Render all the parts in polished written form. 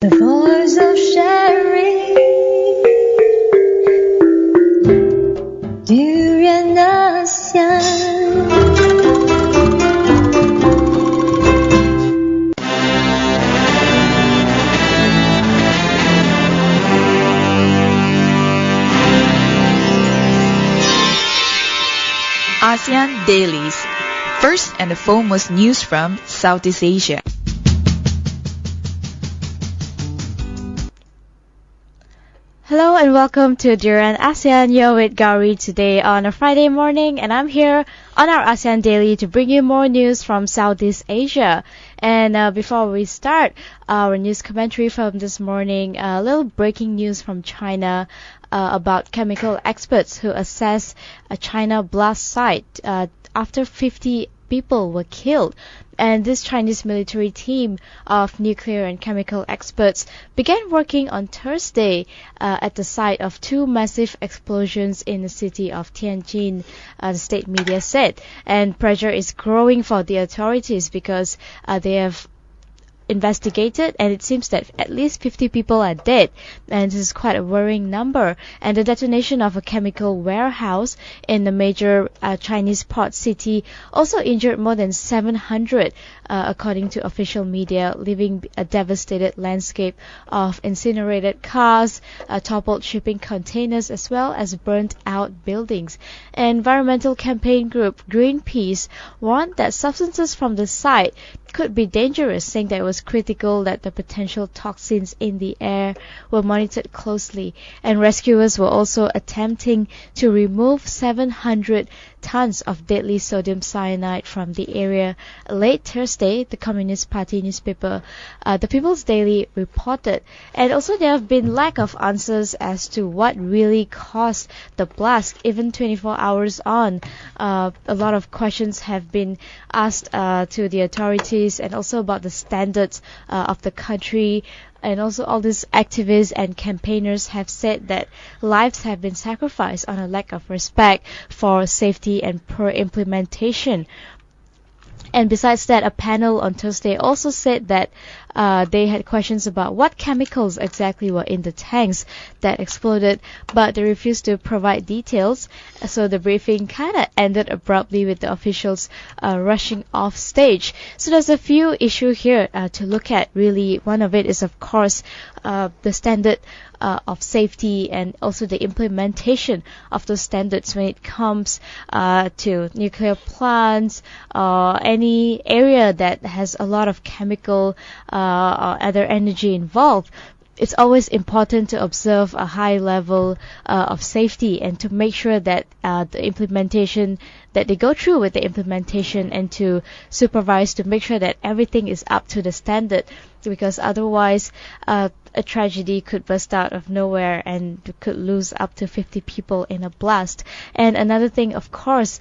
The voice of sharing, 旅人ASEAN。ASEAN Dailies. First and foremost news from Southeast Asia. Hello and welcome to Duran ASEAN. You're with Gowri today on a Friday morning, and I'm here on our ASEAN Daily to bring you more news from Southeast Asia. And before we start our news commentary from this morning, a little breaking news from China about chemical experts who assess a China blast site after 50 people were killed. And this Chinese military team of nuclear and chemical experts began working on Thursday at the site of two massive explosions in the city of Tianjin, the state media said. And pressure is growing for the authorities because they have investigated, and it seems that at least 50 people are dead, and this is quite a worrying number. And the detonation of a chemical warehouse in the major Chinese port city also injured more than 700, according to official media, leaving a devastated landscape of incinerated cars, toppled shipping containers, as well as burnt out buildings. Environmental campaign group Greenpeace warned that substances from the site could be dangerous, saying that it was critical that the potential toxins in the air were monitored closely. And rescuers were also attempting to remove 700 tons of deadly sodium cyanide from the area. Late Thursday, the Communist Party newspaper, the People's Daily, reported. And also there have been lack of answers as to what really caused the blast, even 24 hours on. A lot of questions have been asked to the authorities, and also about the standards of the country. And also all these activists and campaigners have said that lives have been sacrificed on a lack of respect for safety and poor implementation. And besides that, a panel on Thursday also said that they had questions about what chemicals exactly were in the tanks that exploded, but they refused to provide details. So the briefing kind of ended abruptly with the officials rushing off stage. So there's a few issues here to look at, really. One of it is, of course, the standard of safety, and also the implementation of those standards when it comes to nuclear plants or any area that has a lot of chemical or other energy involved. It's always important to observe a high level of safety, and to make sure that the implementation, that they go through with the implementation, and to supervise to make sure that everything is up to the standard, because otherwise a tragedy could burst out of nowhere and could lose up to 50 people in a blast. And another thing, of course,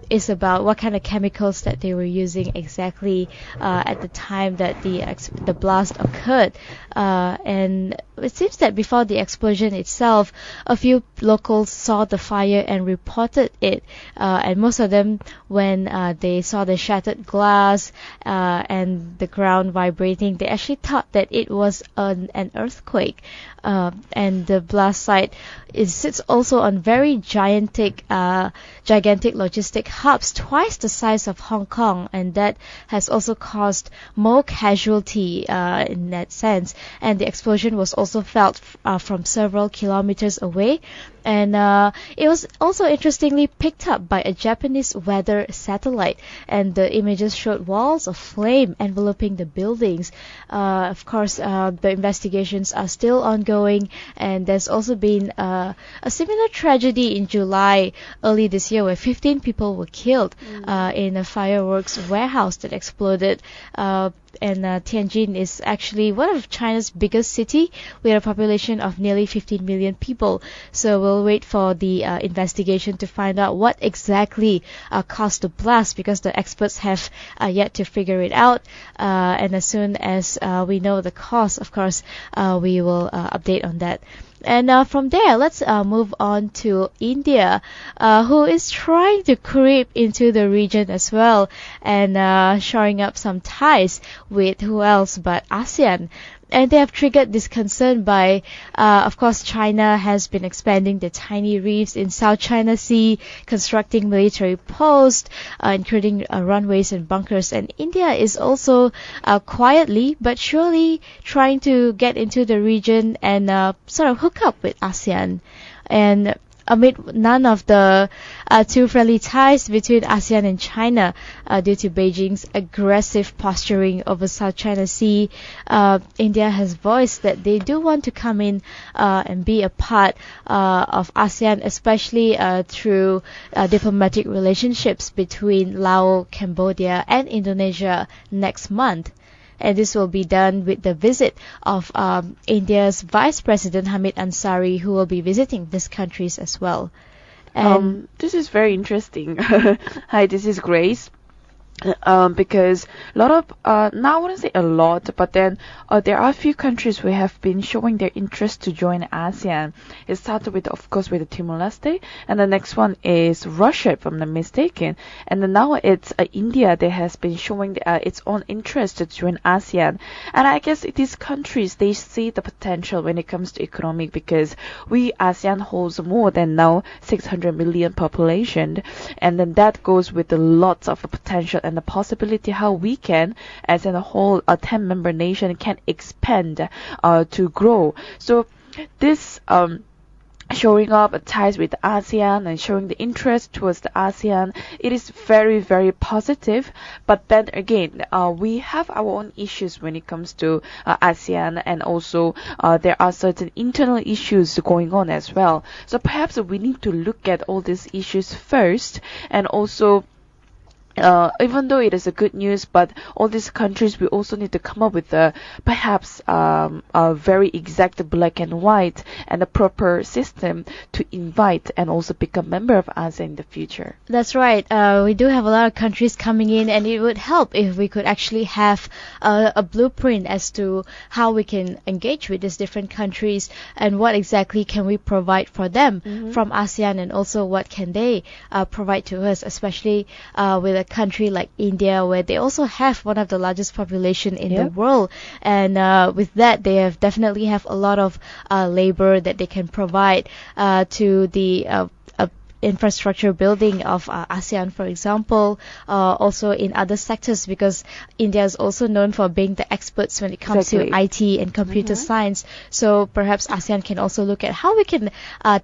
is about what kind of chemicals that they were using exactly at the time that the blast occurred. And it seems that before the explosion itself, a few locals saw the fire and reported it. And most of them, when they saw the shattered glass and the ground vibrating, they actually thought that it was an earthquake. And the blast site sits also on very gigantic logistic hubs, twice the size of Hong Kong, and that has also caused more casualty in that sense. And the explosion was also felt from several kilometers away. And it was also interestingly picked up by a Japanese weather satellite, and the images showed walls of flame enveloping the buildings. Of course, the investigations are still ongoing, and there's also been a similar tragedy in July early this year where 15 people were killed in a fireworks warehouse that exploded. And Tianjin is actually one of China's biggest city with a population of nearly 15 million people. So we'll wait for the investigation to find out what exactly caused the blast, because the experts have yet to figure it out. And as soon as we know the cause, of course, we will update on that. And from there, let's move on to India, who is trying to creep into the region as well, and shoring up some ties with who else but ASEAN. And they have triggered this concern by, of course, China has been expanding the tiny reefs in South China Sea, constructing military posts, including runways and bunkers. And India is also quietly but surely trying to get into the region and sort of hook up with ASEAN. And amid none of the too friendly ties between ASEAN and China due to Beijing's aggressive posturing over South China Sea, India has voiced that they do want to come in and be a part of ASEAN, especially through diplomatic relationships between Laos, Cambodia, and Indonesia next month. And this will be done with the visit of India's Vice President Hamid Ansari, who will be visiting these countries as well. And this is very interesting. Hi, this is Grace. Because a lot of, now I wouldn't say a lot, but then there are a few countries who have been showing their interest to join ASEAN. It started with, of course, with Timor-Leste, and the next one is Russia, if I'm not mistaken. And then now it's India that has been showing its own interest to join ASEAN. And I guess these countries, they see the potential when it comes to economic, because ASEAN holds more than now 600 million population, and then that goes with lots of potential and the possibility how we can, as in a whole, a 10-member nation, can expand to grow. So this showing up ties with ASEAN and showing the interest towards the ASEAN, it is very, very positive. But then again, we have our own issues when it comes to ASEAN, and also there are certain internal issues going on as well. So perhaps we need to look at all these issues first, and also even though it is a good news, but all these countries, we also need to come up with perhaps a very exact black and white and a proper system to invite and also become member of ASEAN in the future. That's right. We do have a lot of countries coming in, and it would help if we could actually have a blueprint as to how we can engage with these different countries and what exactly can we provide for them from ASEAN, and also what can they provide to us, especially with a country like India, where they also have one of the largest population in the world, and with that they have definitely have a lot of labor that they can provide to the infrastructure building of ASEAN, for example, also in other sectors, because India is also known for being the experts when it comes to IT and computer science. So perhaps ASEAN can also look at how we can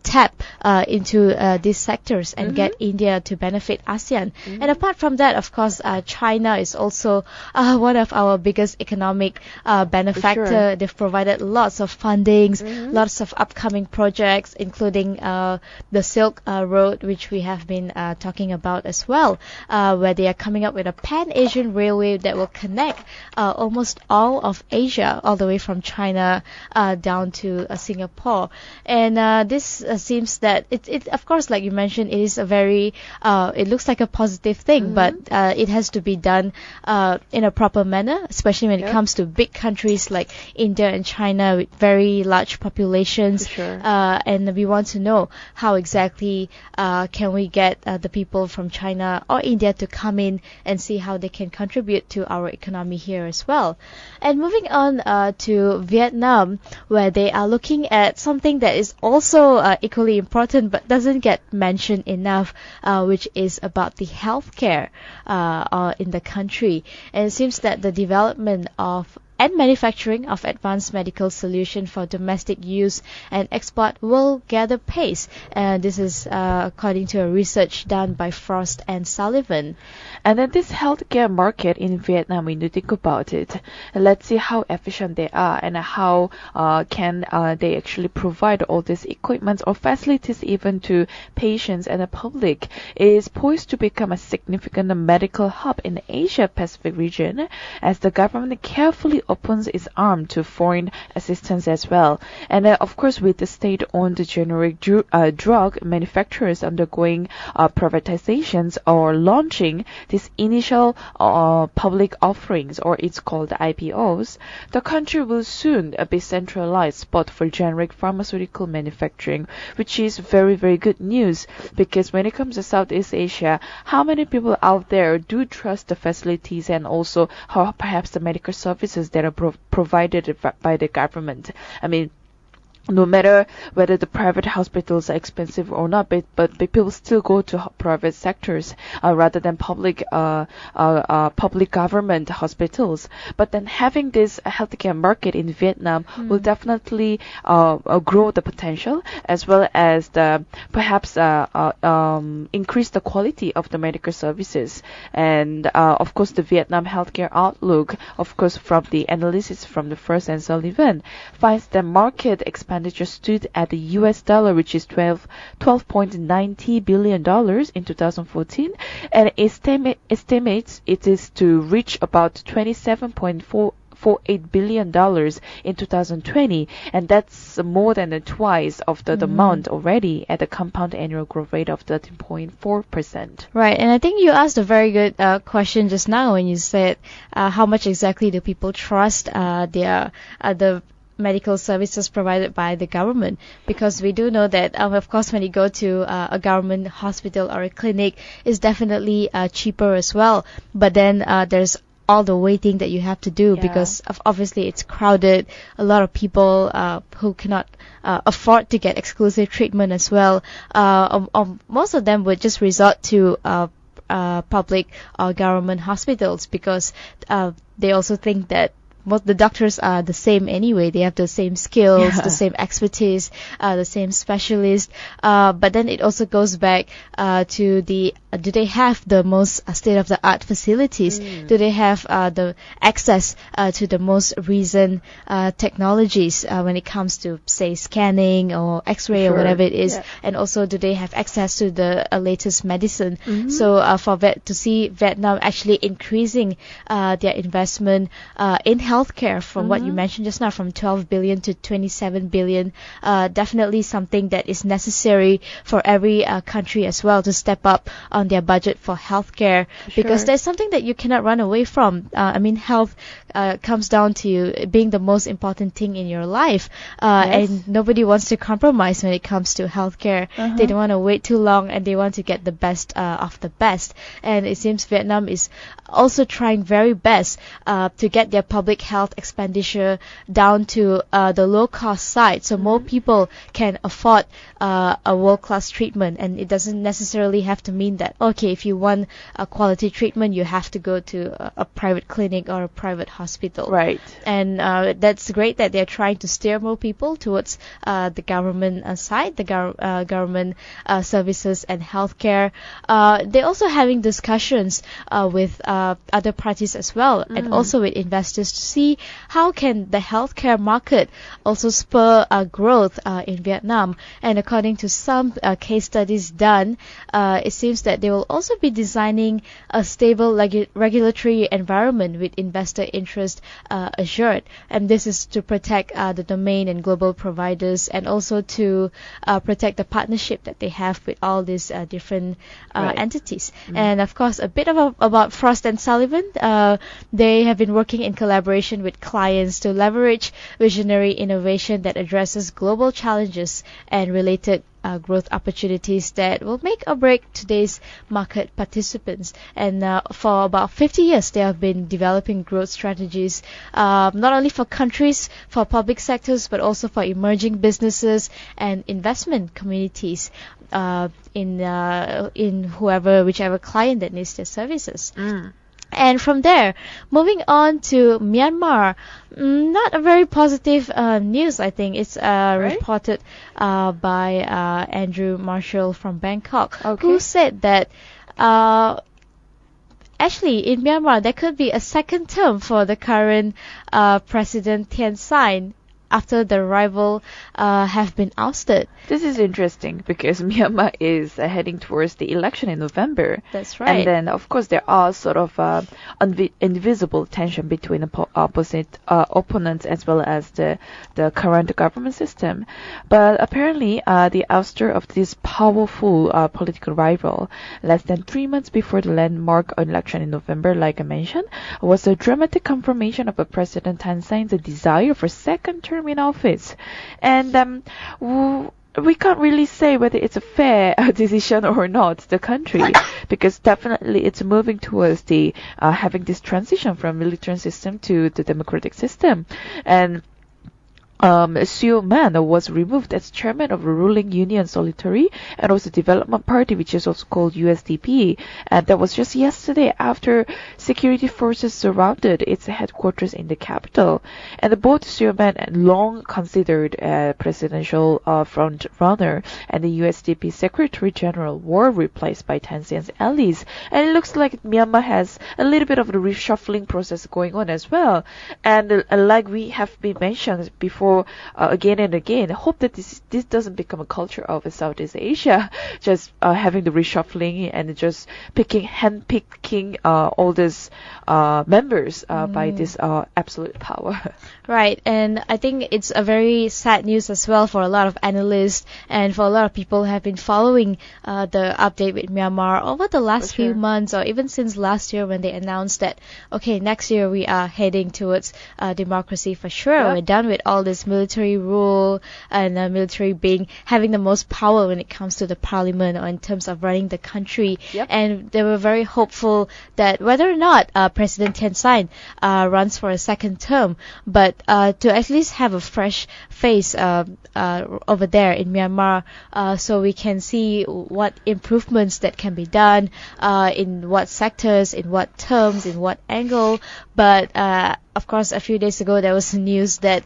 tap into these sectors and get India to benefit ASEAN. And apart from that, of course, China is also one of our biggest economic benefactor. Sure. They've provided lots of fundings, lots of upcoming projects, including the Silk Road, which we have been talking about as well, where they are coming up with a pan-Asian railway that will connect almost all of Asia, all the way from China down to Singapore. And this seems that it of course, like you mentioned, it is a very it looks like a positive thing, but it has to be done in a proper manner, especially when it comes to big countries like India and China with very large populations. And we want to know how exactly can we get the people from China or India to come in and see how they can contribute to our economy here as well. And moving on to Vietnam, where they are looking at something that is also equally important but doesn't get mentioned enough, which is about the healthcare in the country. And it seems that the development of and manufacturing of advanced medical solution for domestic use and export will gather pace. And this is according to a research done by Frost and Sullivan. And then this healthcare market in Vietnam, when you think about it, let's see how efficient they are and how can they actually provide all this equipment or facilities even to patients and the public. It is poised to become a significant medical hub in the Asia-Pacific region as the government carefully opens its arm to foreign assistance as well. And of course, with the state-owned generic drug manufacturers undergoing privatizations or launching these initial public offerings, or it's called IPOs, the country will soon be centralized spot for generic pharmaceutical manufacturing, which is very, very good news, because when it comes to Southeast Asia, how many people out there do trust the facilities and also how perhaps the medical services that that are provided by the government. I mean, no matter whether the private hospitals are expensive or not, but people still go to private sectors rather than public government hospitals. But then having this healthcare market in Vietnam will definitely grow the potential, as well as perhaps increase the quality of the medical services. And of course, the Vietnam healthcare outlook, of course, from the analysis from the First and Sullivan, finds the market expansion stood at the US dollar, which is $12.90 billion in 2014, and estimates it is to reach about $27.48 billion in 2020, and that's more than twice of the amount already at a compound annual growth rate of 13.4%. Right, and I think you asked a very good question just now when you said how much exactly do people trust the medical services provided by the government, because we do know that of course when you go to a government hospital or a clinic, it's definitely cheaper as well, but then there's all the waiting that you have to do because obviously it's crowded. A lot of people who cannot afford to get exclusive treatment as well, most of them would just resort to public or government hospitals because they also think that the doctors are the same anyway. They have the same skills, the same expertise, the same specialist. But then it also goes back to do they have the most state-of-the-art facilities? Do they have the access to the most recent technologies when it comes to, say, scanning or X-ray or whatever it is? And also, do they have access to the latest medicine? So to see Vietnam actually increasing their investment in healthcare from what you mentioned just now, from 12 billion to 27 billion, definitely something that is necessary for every country as well to step up on their budget for healthcare, because there's something that you cannot run away from. I mean, health comes down to being the most important thing in your life, and nobody wants to compromise when it comes to healthcare. They don't want to wait too long, and they want to get the best of the best. And it seems Vietnam is also trying very best to get their public health expenditure down to the low cost side, so more people can afford a world-class treatment. And it doesn't necessarily have to mean that, okay, if you want a quality treatment, you have to go to a private clinic or a private hospital. Right. And that's great that they're trying to steer more people towards the government side, the government services and healthcare. They're also having discussions with other parties as well, and also with investors to see how can the healthcare market also spur growth in Vietnam. And according to some case studies done, it seems that they will also be designing a stable regulatory environment with investor interest assured. And this is to protect the domain and global providers, and also to protect the partnership that they have with all these different entities. And of course, a bit about Frost and Sullivan. They have been working in collaboration with clients to leverage visionary innovation that addresses global challenges and related growth opportunities that will make or break today's market participants. And for about 50 years, they have been developing growth strategies, not only for countries, for public sectors, but also for emerging businesses and investment communities in whichever client that needs their services. And from there, moving on to Myanmar, not a very positive news, I think. It's reported by Andrew Marshall from Bangkok, who said that actually in Myanmar there could be a second term for the current President Thein Sein after the rival have been ousted. This is interesting because Myanmar is heading towards the election in November. That's right. And then, of course, there are sort of invisible tension between the opposite opponents as well as the current government system. But apparently, the ouster of this powerful political rival, less than 3 months before the landmark election in November, like I mentioned, was a dramatic confirmation of President Thein Sein's desire for second term in office. And we can't really say whether it's a fair decision or not, the country, because definitely it's moving towards the having this transition from military system to the democratic system. And Seo Man was removed as chairman of the ruling Union Solitary and also Development Party, which is also called USDP. And that was just yesterday after security forces surrounded its headquarters in the capital. And both Seo Man, long considered a presidential front runner, and the USDP Secretary General were replaced by Tanzania's allies. And it looks like Myanmar has a little bit of the reshuffling process going on as well. And like we have been mentioned before, again and again, I hope that this doesn't become a culture of Southeast Asia, just having the reshuffling and just handpicking all these members by this absolute power. Right, and I think it's a very sad news as well for a lot of analysts and for a lot of people who have been following the update with Myanmar over the last few months, or even since last year when they announced that, okay, next year we are heading towards democracy for sure. Yep. We're done with all this military rule and military having the most power when it comes to the parliament or in terms of running the country. Yep. And they were very hopeful that whether or not President Thein Sein runs for a second term, but to at least have a fresh face over there in Myanmar, so we can see what improvements that can be done in what sectors, in what terms, in what angle. But of course, a few days ago there was news that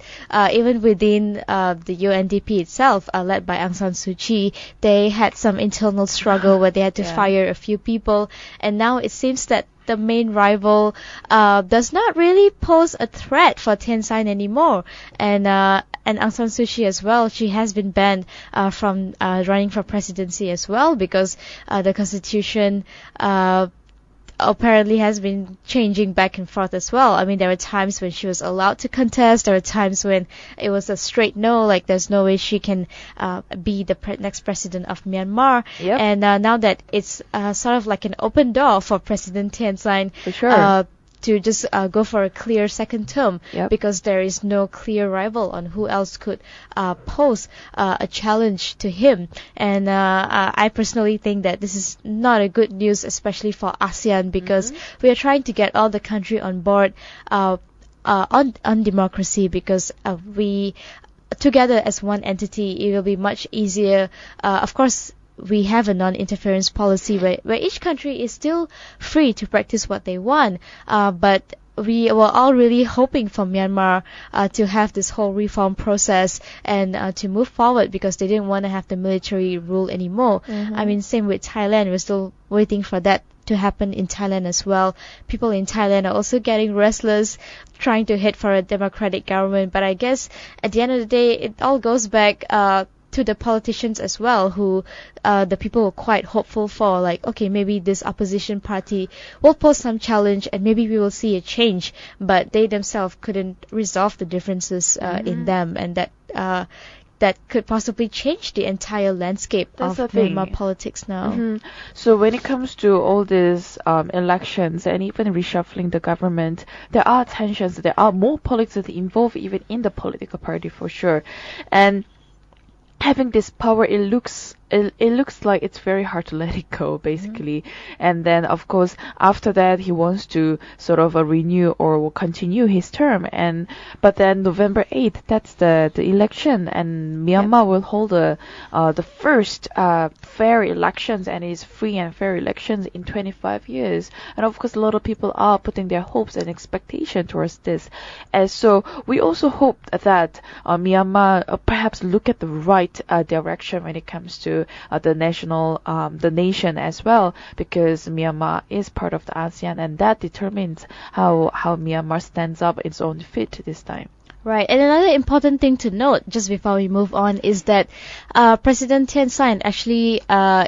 even within the UNDP itself, led by Aung San Suu Kyi, they had some internal struggle where they had to fire a few people, and now it seems that the main rival does not really pose a threat for Thein Sein anymore. And Aung San Suu Kyi as well, she has been banned from running for presidency as well, because the constitution apparently has been changing back and forth as well. I mean, there were times when she was allowed to contest, there were times when it was a straight no, like there's no way she can be the next president of Myanmar. Yep. And now that it's sort of like an open door for President Thein Sein, For sure. to just go for a clear second term, Yep. because there is no clear rival on who else could pose a challenge to him. And I personally think that this is not a good news, especially for ASEAN, because we are trying to get all the country on board on democracy, because we together as one entity, it will be much easier. Of course, we have a non-interference policy where each country is still free to practice what they want, but we were all really hoping for Myanmar to have this whole reform process and to move forward, because they didn't want to have the military rule anymore. I mean, same with Thailand, we're still waiting for that to happen in Thailand as well. People in Thailand are also getting restless, trying to hit for a democratic government, but I guess at the end of the day, it all goes back to the politicians as well, who the people were quite hopeful for, like, okay, maybe this opposition party will pose some challenge and maybe we will see a change, but they themselves couldn't resolve the differences in them, and that could possibly change the entire landscape That's of the thing. Myanmar politics now. So when it comes to all these elections and even reshuffling the government, there are tensions, there are more politics involved even in the political party for sure. And having this power, it looks like it's very hard to let it go, basically. And then, of course, after that, he wants to sort of renew or will continue his term. But then November 8th, that's the election, and Myanmar will hold the first fair elections, and it's free and fair elections in 25 years. And of course, a lot of people are putting their hopes and expectation towards this. And so we also hope that Myanmar perhaps look at the right direction when it comes to the nation as well, because Myanmar is part of the ASEAN, and that determines how Myanmar stands up its own feet this time. Right, and another important thing to note just before we move on is that President Thein Sein actually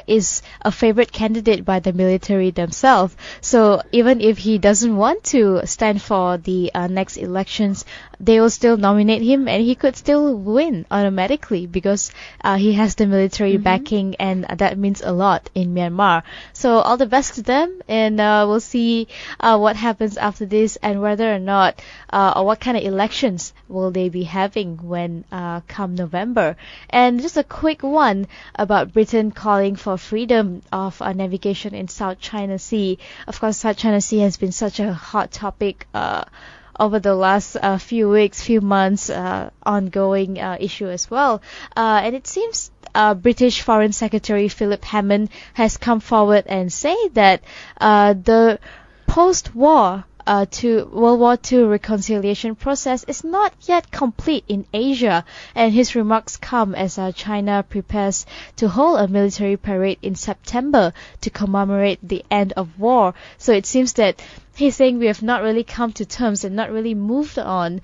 is a favorite candidate by the military themselves. So even if he doesn't want to stand for the next elections, they will still nominate him, and he could still win automatically, because he has the military backing, and that means a lot in Myanmar. So all the best to them, and we'll see what happens after this, and whether or not or what kind of elections will they be having when come November? And just a quick one about Britain calling for freedom of navigation in South China Sea. Of course, South China Sea has been such a hot topic over the last few weeks, few months, ongoing issue as well. And it seems British Foreign Secretary Philip Hammond has come forward and say that the post-war to World War II reconciliation process is not yet complete in Asia, and his remarks come as China prepares to hold a military parade in September to commemorate the end of war. So it seems that he's saying we have not really come to terms and not really moved on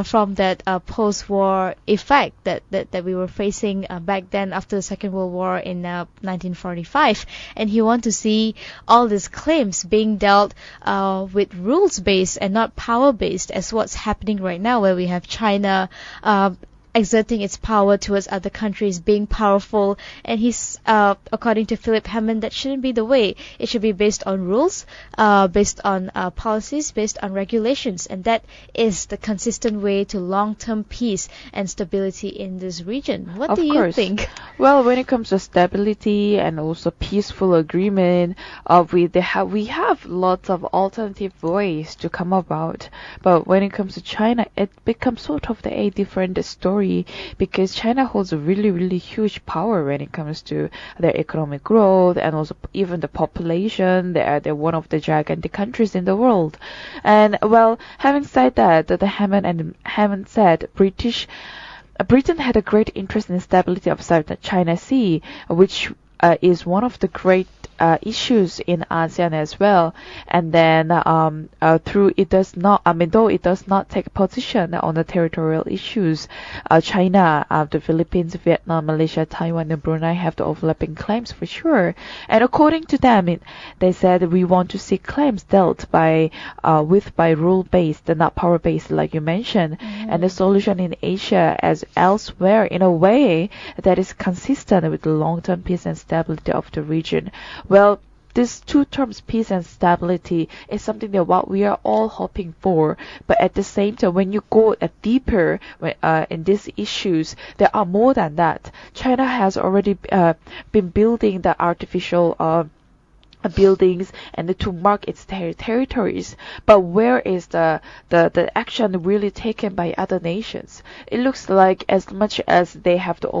from that post-war effect that we were facing back then after the Second World War in 1945. And he wants to see all these claims being dealt with rules-based and not power-based, as what's happening right now, where we have China exerting its power towards other countries, being powerful, and he's according to Philip Hammond, that shouldn't be the way. It should be based on rules, based on policies, based on regulations, and that is the consistent way to long-term peace and stability in this region. What do you think? Well, when it comes to stability and also peaceful agreement, we have lots of alternative ways to come about. But when it comes to China, it becomes sort of a different story, because China holds a really, really huge power when it comes to their economic growth and also even the population. They're one of the gigantic countries in the world. And well, having said that, the Hammond said Britain had a great interest in the stability of South China Sea, which is one of the great issues in ASEAN as well. And then though it does not take position on the territorial issues, China, the Philippines, Vietnam, Malaysia, Taiwan, and Brunei have the overlapping claims for sure. And according to them, they said we want to see claims dealt by rule-based and not power-based, like you mentioned, and the solution in Asia as elsewhere in a way that is consistent with the long-term peace and stability of the region. Well, these two terms, peace and stability, is something that what we are all hoping for. But at the same time, when you go deeper in these issues, there are more than that. China has already been building the artificial buildings and to mark its territories, but where is the action really taken by other nations? It looks like as much as they have the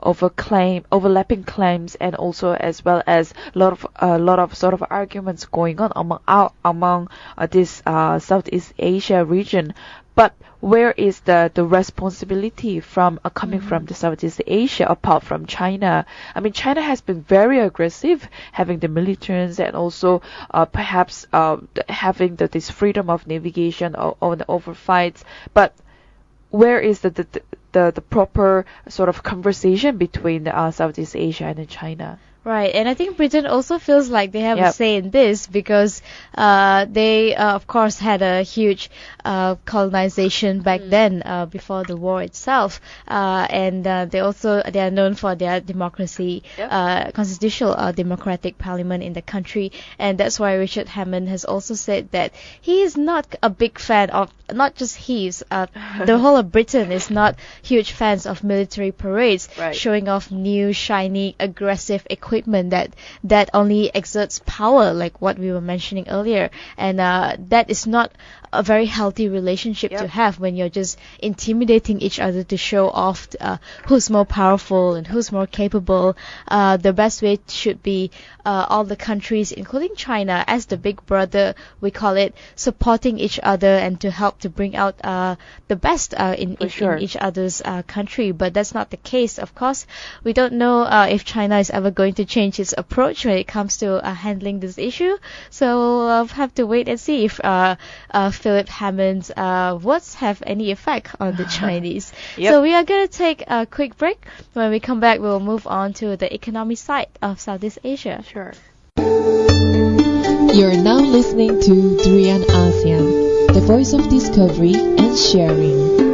overlapping claims, and also as well as a lot of sort of arguments going on among this Southeast Asia region. But where is the responsibility from coming from the Southeast Asia apart from China? I mean, China has been very aggressive, having the militants and also perhaps having this freedom of navigation over fights. But where is the proper sort of conversation between Southeast Asia and China? Right, and I think Britain also feels like they have a say in this, because they, of course, had a huge colonization back then, before the war itself, and they are known for their democracy, constitutional democratic parliament in the country, and that's why Richard Hammond has also said that he is not a big fan of, not just the whole of Britain is not huge fans of military parades, showing off new, shiny, aggressive equipment that only exerts power, like what we were mentioning earlier, and that is not a very healthy relationship to have when you're just intimidating each other to show off who's more powerful and who's more capable. The best way should be all the countries, including China, as the big brother, we call it, supporting each other and to help to bring out the best in each other's country. But that's not the case, of course. We don't know if China is ever going to change its approach when it comes to handling this issue. So we'll have to wait and see if Philip Hammond's words have any effect on the Chinese. So we are going to take a quick break. When we come back, we'll move on to the economic side of Southeast Asia. Sure. You're now listening to Durian ASEAN, the voice of discovery and sharing.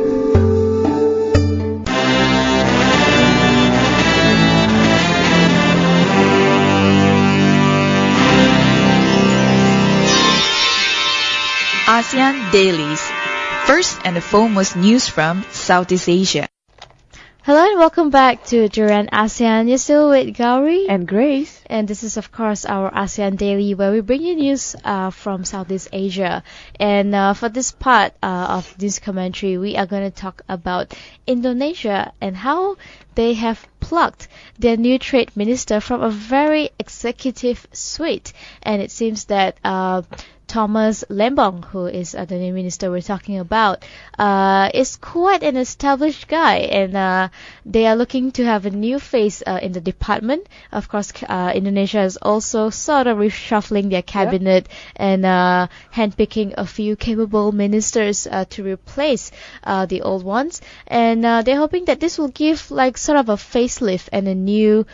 ASEAN Dailies, First and the foremost news from Southeast Asia. Hello and welcome back to Duran ASEAN. You're still with Gowri. And Grace. And this is, of course, our ASEAN Daily, where we bring you news from Southeast Asia. And for this part of this commentary, we are going to talk about Indonesia and how they have plucked their new trade minister from a very executive suite. And it seems that Thomas Lembong, who is the new minister we're talking about, is quite an established guy, and they are looking to have a new face in the department. Of course, Indonesia is also sort of reshuffling their cabinet and handpicking a few capable ministers to replace the old ones, and they're hoping that this will give like sort of a facelift and a new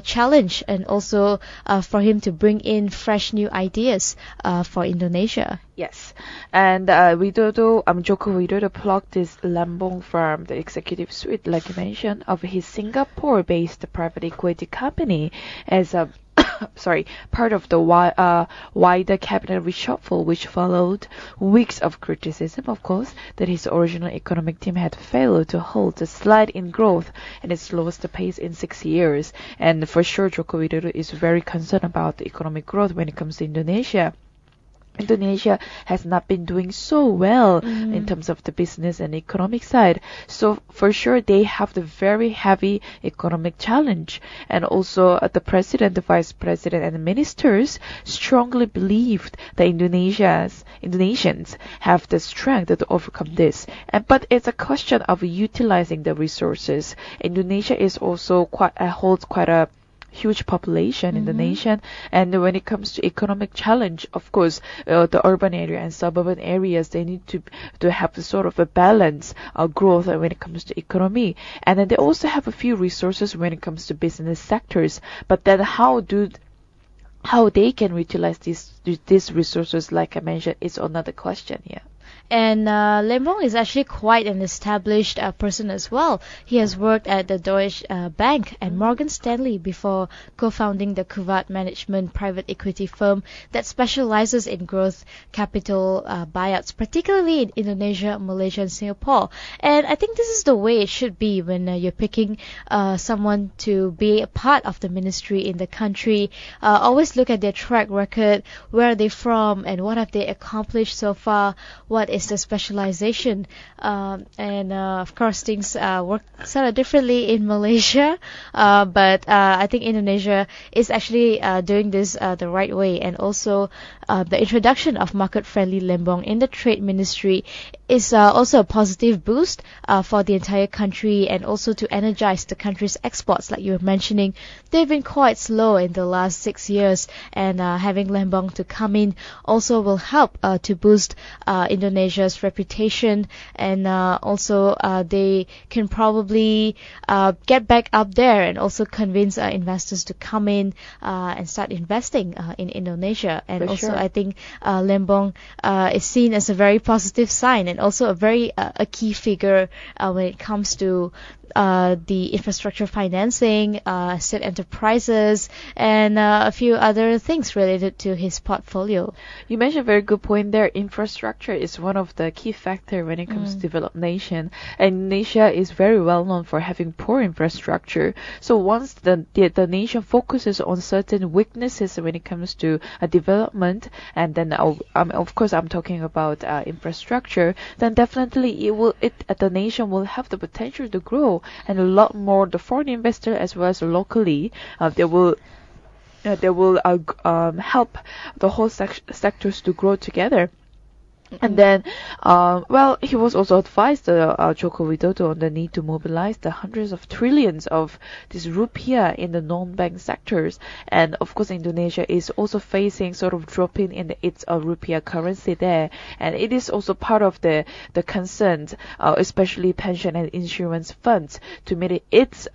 challenge, and also for him to bring in fresh new ideas for Indonesia. Yes, and Joko Widodo plucked this Lembong from the executive suite, like you mentioned, of his Singapore-based private equity company as a part of the wider cabinet reshuffle, which followed weeks of criticism, of course, that his original economic team had failed to halt the slide in growth and its slowest pace in 6 years. And for sure, Joko Widodo is very concerned about the economic growth when it comes to Indonesia. Indonesia has not been doing so well in terms of the business and economic side. So for sure, they have the very heavy economic challenge. And also the president, the vice president, and the ministers strongly believed that Indonesians have the strength to overcome this. But it's a question of utilizing the resources. Indonesia is also holds quite a huge population in the nation, and when it comes to economic challenge, of course, the urban area and suburban areas, they need to have the sort of a balance growth when it comes to economy, and then they also have a few resources when it comes to business sectors. But then how they can utilize these resources, like I mentioned, is another question here. And Lembong is actually quite an established person as well. He has worked at the Deutsche Bank and Morgan Stanley before co-founding the Kuvat Management private equity firm that specializes in growth capital buyouts, particularly in Indonesia, Malaysia, and Singapore. And I think this is the way it should be when you're picking someone to be a part of the ministry in the country. Always look at their track record, where are they from, and what have they accomplished so far, what is the specialization, and of course things work sort of differently in Malaysia, but I think Indonesia is actually doing this the right way. And also the introduction of market-friendly Lembong in the trade ministry is also a positive boost for the entire country, and also to energize the country's exports. Like you were mentioning, they've been quite slow in the last 6 years, and having Lembong to come in also will help to boost Indonesia's reputation, and also they can probably get back up there and also convince investors to come in and start investing in Indonesia. And For also sure. I think Lembong is seen as a very positive sign, and also a very a key figure when it comes to the infrastructure financing, state enterprises, and a few other things related to his portfolio. You mentioned a very good point there. Infrastructure is one of the key factors when it comes to developed nation. And Indonesia is very well known for having poor infrastructure. So once the nation focuses on certain weaknesses when it comes to development, and then of course I'm talking about infrastructure, then definitely the nation will have the potential to grow, and a lot more the foreign investor as well as locally they will help the whole sectors to grow together. And then, he was also advised, Joko Widodo, on the need to mobilize the hundreds of trillions of this rupiah in the non-bank sectors. And of course, Indonesia is also facing sort of dropping in its rupiah currency there. And it is also part of the concerns, especially pension and insurance funds, to meet its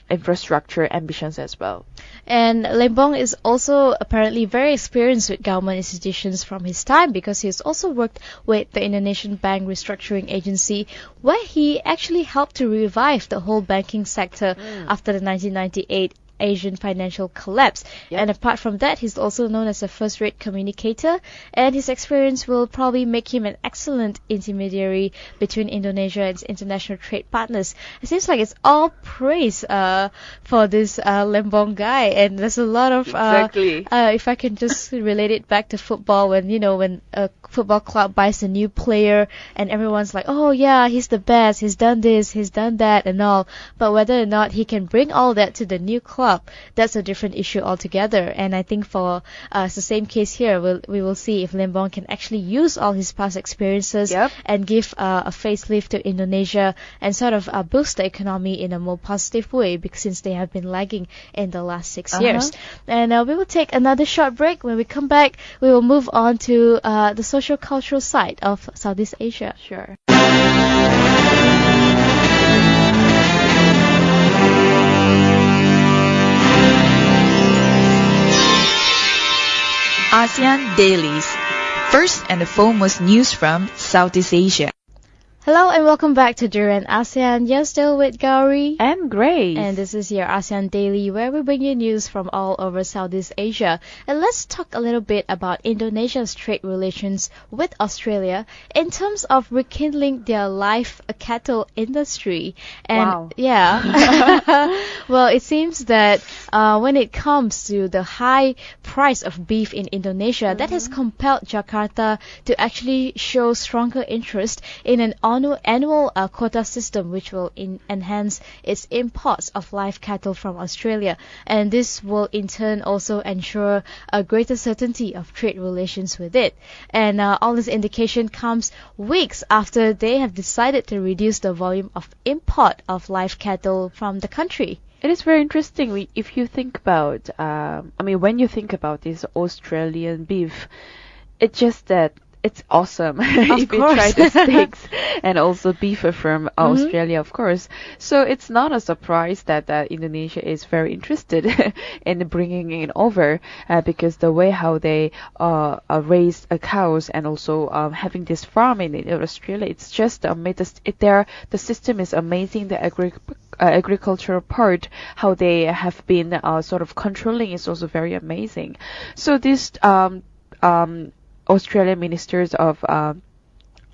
infrastructure ambitions as well. And Lembong is also apparently very experienced with government institutions from his time, because he has also worked with the Indonesian Bank Restructuring Agency, where he actually helped to revive the whole banking sector after the 1998 Asian financial collapse. Yep. And apart from that, he's also known as a first-rate communicator, and his experience will probably make him an excellent intermediary between Indonesia and its international trade partners. It seems like it's all praise for this Lembong guy, and there's a lot of Exactly. if I can just relate it back to football, when a football club buys a new player and everyone's like, oh yeah, he's the best, he's done this, he's done that and all, but whether or not he can bring all that to the new club, that's a different issue altogether. And I think for it's the same case here. We will see if Lembong can actually use all his past experiences Yep. and give a facelift to Indonesia and sort of boost the economy in a more positive way, because since they have been lagging in the last 6 years. And we will take another short break. When we come back, we will move on to the socio-cultural side of Southeast Asia. Sure. ASEAN Dailies. First and the foremost news from Southeast Asia. Hello and welcome back to Durian ASEAN. You're still with Gowri. And Grace. And this is your ASEAN Daily, where we bring you news from all over Southeast Asia. And let's talk a little bit about Indonesia's trade relations with Australia in terms of rekindling their live cattle industry. And Wow. yeah, well, it seems that when it comes to the high price of beef in Indonesia, that has compelled Jakarta to actually show stronger interest in an annual quota system, which will enhance its imports of live cattle from Australia, and this will in turn also ensure a greater certainty of trade relations with it. And all this indication comes weeks after they have decided to reduce the volume of import of live cattle from the country. It is very interesting if you think about, when you think about this Australian beef, it's just that it's awesome if you try the steaks and also beef from Australia, of course. So it's not a surprise that Indonesia is very interested in bringing it over, because the way how they raise cows and also having this farm in Australia, it's just the system is amazing. The agricultural part, how they have been sort of controlling, is also very amazing. So this Australian ministers of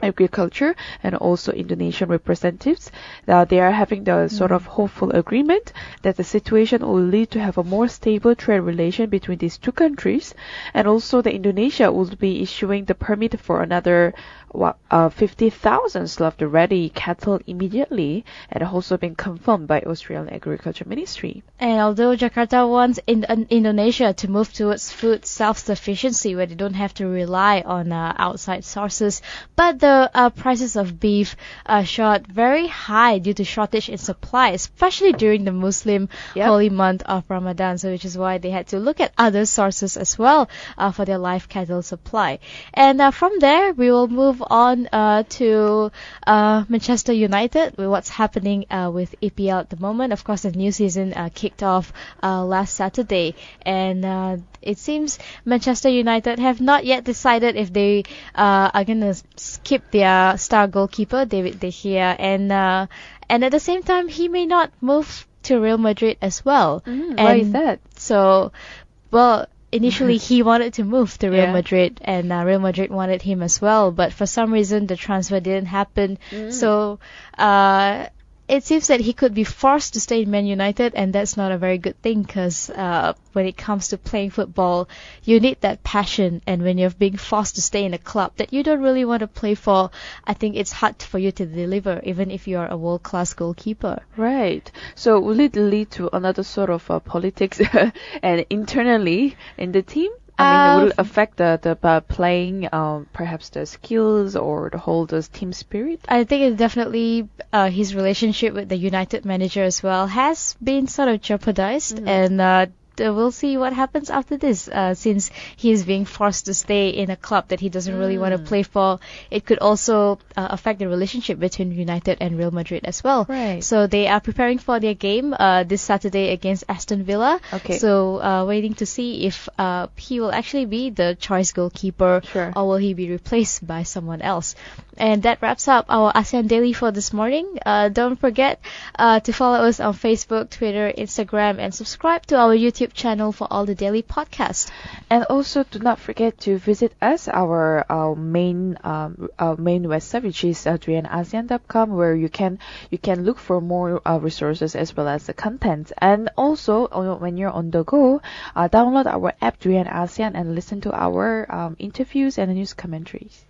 agriculture and also Indonesian representatives, they are having the sort of hopeful agreement that the situation will lead to have a more stable trade relation between these two countries, and also the Indonesia will be issuing the permit for another 50,000 slaughter-ready cattle immediately, and also been confirmed by Australian Agriculture Ministry. And although Jakarta wants Indonesia to move towards food self-sufficiency, where they don't have to rely on outside sources, but the prices of beef shot very high due to shortage in supply, especially during the Muslim holy month of Ramadan. So which is why they had to look at other sources as well for their live cattle supply. And from there, we will move on to Manchester United, with what's happening with EPL at the moment. Of course, the new season kicked off last Saturday, and it seems Manchester United have not yet decided if they are going to keep their star goalkeeper, David De Gea, and at the same time, he may not move to Real Madrid as well. Why is that? So, well, initially he wanted to move to Real Madrid, and Real Madrid wanted him as well, but for some reason the transfer didn't happen. So it seems that he could be forced to stay in Man United, and that's not a very good thing, because when it comes to playing football, you need that passion, and when you're being forced to stay in a club that you don't really want to play for, I think it's hard for you to deliver, even if you're a world-class goalkeeper. Right. So will it lead to another sort of politics and internally in the team? Will it affect the playing, perhaps the skills or the whole team spirit? I think it definitely his relationship with the United manager as well has been sort of jeopardized, and we'll see what happens after this. Since he is being forced to stay in a club that he doesn't really want to play for, it could also affect the relationship between United and Real Madrid as well. Right. So they are preparing for their game this Saturday against Aston Villa. Okay. So waiting to see if he will actually be the choice goalkeeper, Sure. or will he be replaced by someone else. And that wraps up our ASEAN Daily for this morning. Don't forget to follow us on Facebook, Twitter, Instagram, and subscribe to our YouTube channel for all the daily podcasts. And also do not forget to visit us, our main website, which is drianasian.com, where you can look for more resources as well as the content. And also when you're on the go, download our app Drian ASEAN and listen to our interviews and news commentaries.